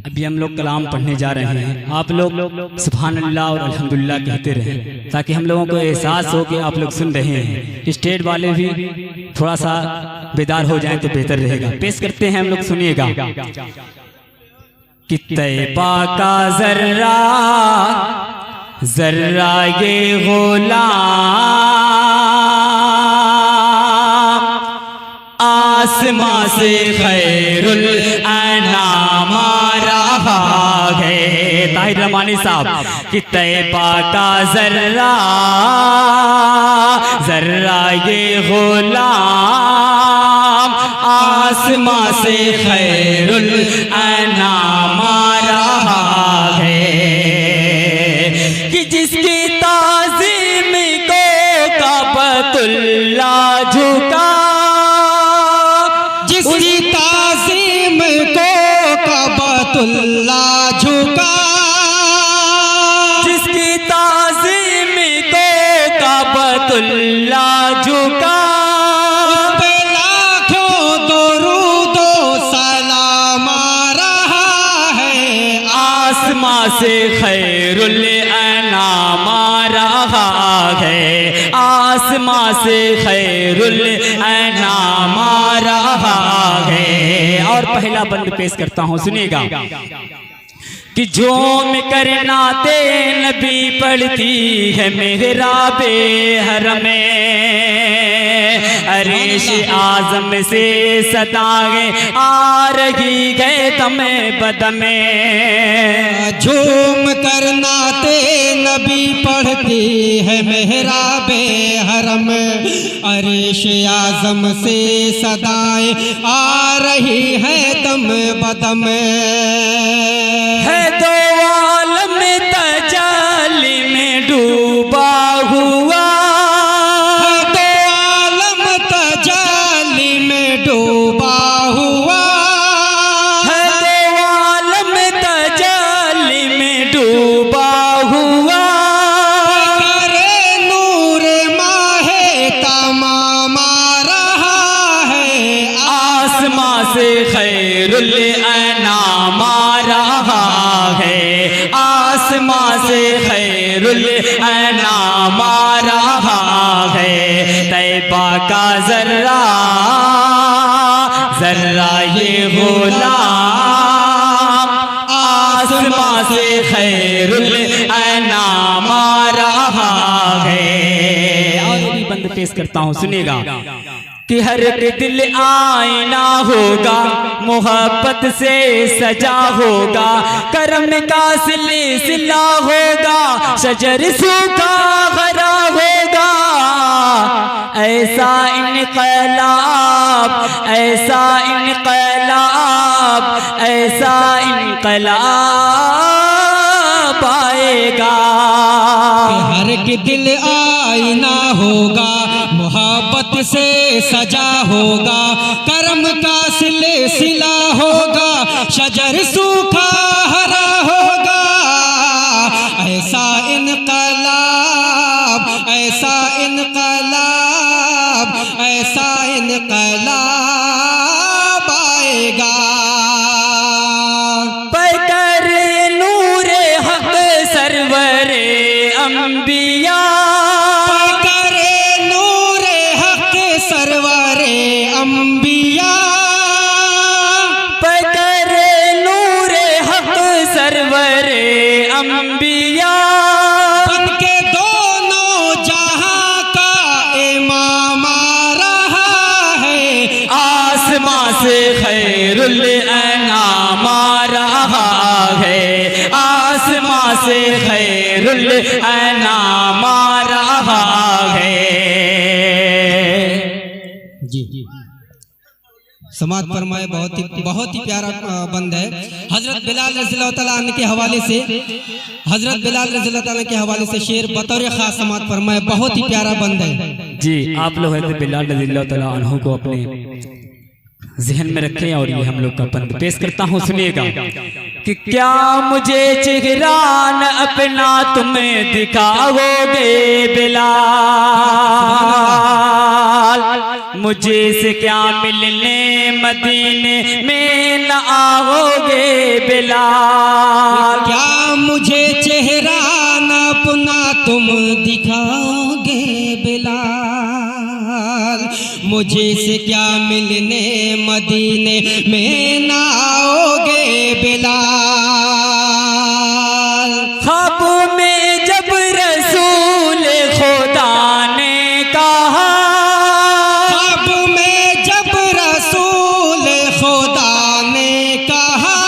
ابھی ہم لوگ کلام پڑھنے جا رہے ہیں، آپ لوگ سبحان اللہ اور الحمدللہ کہتے رہیں تاکہ ہم لوگوں کو احساس ہو کہ آپ لوگ سن رہے ہیں، اسٹیٹ والے بھی تھوڑا سا بیدار ہو جائیں تو بہتر رہے گا۔ پیش کرتے ہیں ہم لوگ، سنیے گا کہ طیبہ کا ذرہ ذرہ یہ غلام آسماں سے خیر الانام آ رہا ہے۔ طاہر رحمانی صاحب کہ طیبہ کا ذرہ ذرہ یہ غلام آسماں سے خیر الانام آ رہا ہے، کہ جس کی تعظیم کو کعبۃ اللہ جھکا، جس کی تعظیم کو کعبۃ اللہ جھکا، جس کی تعظیم کو کعبۃ اللہ جھکا، اس پہ لاکھوں درود و سلام آ رہا ہے۔ آسماں سے خیر الانام آ رہا ہے، آسماں سے خیر الانام آ رہا ہے۔ اور پہلا بند پیش کرتا ہوں، سنیے گا کہ جھوم کر نعت نبی پڑھتی ہے محراب حرم میں، عرش اعظم سے صدائیں آ رہی ہے دم بدم۔ جھوم کر نعت نبی پڑھتی ہے محراب حرم، عرش اعظم سے صدائیں آ رہی ہے دم بدم۔ ہے دو عالم تجلی میں ڈوبا ہوا، ہے دو عالم تجلی میں ڈوبا ہوا، ہے دو عالم تجلی میں ڈوبا ہوا، کرے نور ماہ تمام آ رہا ہے۔ آسماں سے خیر الانام آ رہا ہے، آسماں سے خیر الانام آ رہا ہے۔ طیبہ کا ذرہ ذرہ یہ غلام آسماں سے خیر الانام آ رہا ہے۔ اور یہ بھی بند پیش کرتا ہوں، سنیے گا کہ ہر ایک دل آئینہ ہوگا، محبت سے سجا ہوگا، کرم کا سلسلہ ہوگا، شجر سوکھا ہرا ہوگا، ایسا انقلاب ایسا انقلاب ایسا انقلاب آئے گا۔ ہر ایک دل آئینہ ہوگا، محبت سے سجا ہوگا، کرم کا سلسلہ ہوگا، شجر سوکھا ہرا ہوگا، ایسا انقلاب ایسا انقلاب ایسا انقلاب آئے گا۔ پیکر نور حق سرور انبیاء، کرے نور حق سرور انبیاء، پیکر نور حق سرور انبیاء، بن کے دونوں جہاں کا امام آ رہا ہے۔ آسماں سے خیر الانام آ رہا ہے، آسماں سے خیر الانام آ رہا ہے۔ جی سماعت فرمائے، بہت ہی پیارا بند ہے۔ حضرت بلال رضی اللہ تعالیٰ عنہ کے حوالے سے حضرت بلال رضی اللہ تعالیٰ کے حوالے سے شعر بطور خاص سماعت فرمائے، بہت ہی پیارا بند ہے۔ جی آپ لوگ حضرت بلال رضی اللہ تعالیٰ عنہ کو اپنے ذہن میں رکھیں، اور یہ ہم لوگ کا بند پیش کرتا ہوں، سنیے گا کہ کیا مجھے چہران اپنا تم دکھاؤ گے بلال، مجھے سے کیا ملنے مدینے میں نہ آؤ گے بلال، مجھے سے کیا ملنے مدینے میں نہ آؤ گے بلال؟ خواب میں جب رسول خدا نے کہا، خواب میں جب رسول خدا نے کہا،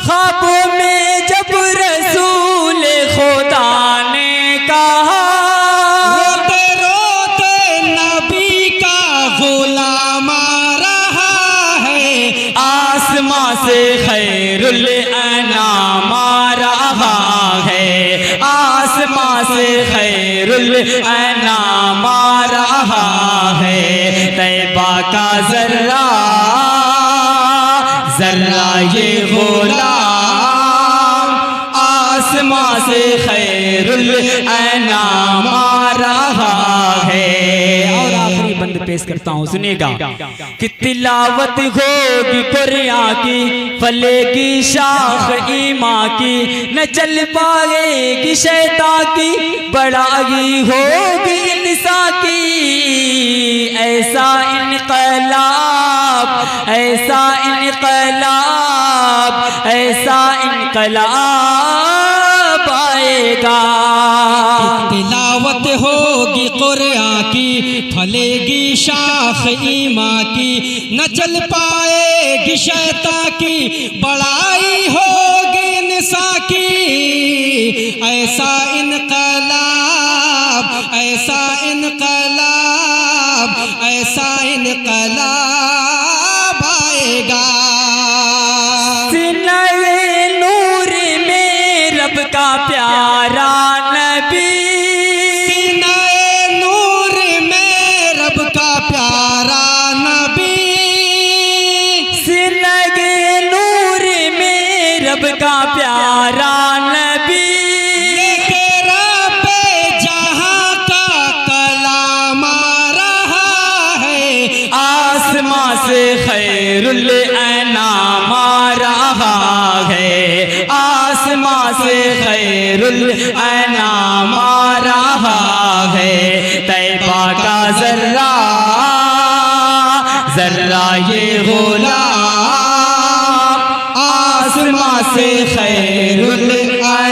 خواب میں جب رسول خدا نے کہا، روتے روتے نبی کا غلام آ رہا ہے، آسماں سے خیر الانام آ رہا ہے، آسماں سے خیر الانام آ رہا ہے، طیبہ کا ذرہ ذرہ یہ غلام، آسماں سے خیر الانام آ رہا ہے۔ اور آخری بند پیش کرتا ہوں، سنیے گا کہ تلاوت ہوگی قرآن کی، پھلے گی شاخ ایمان کی، نہ چل پائے گی شیطان کی، بڑائی ہوگی انسان کی، ایسا انقلاب، ایسا انقلاب، ایسا انقلاب آئے گا۔ تلاوت ہوگی قرآن کی، پھلے گی شاخ ایمان کی، نہ چل پائے گی شیطان کی، بڑائی ہوگی انسان کی، ایسا انقلاب، ایسا انقلاب، ایسا انقلاب آئے گا۔ سینہ نور میں رب کا پیارا نبی، سینہ نور میں رب کا پیارا نبی، سینہ نور میں رب کا پیارا نبی، لے کے رب جہاں کا کلام آ رہا ہے، آسماں سے خیر الانام آ رہا ہے، آسماں سے خیر الانام آ رہا ہے، طیبہ کا ذرہ ذرہ یہ غلام، آسماں سے خیر الانام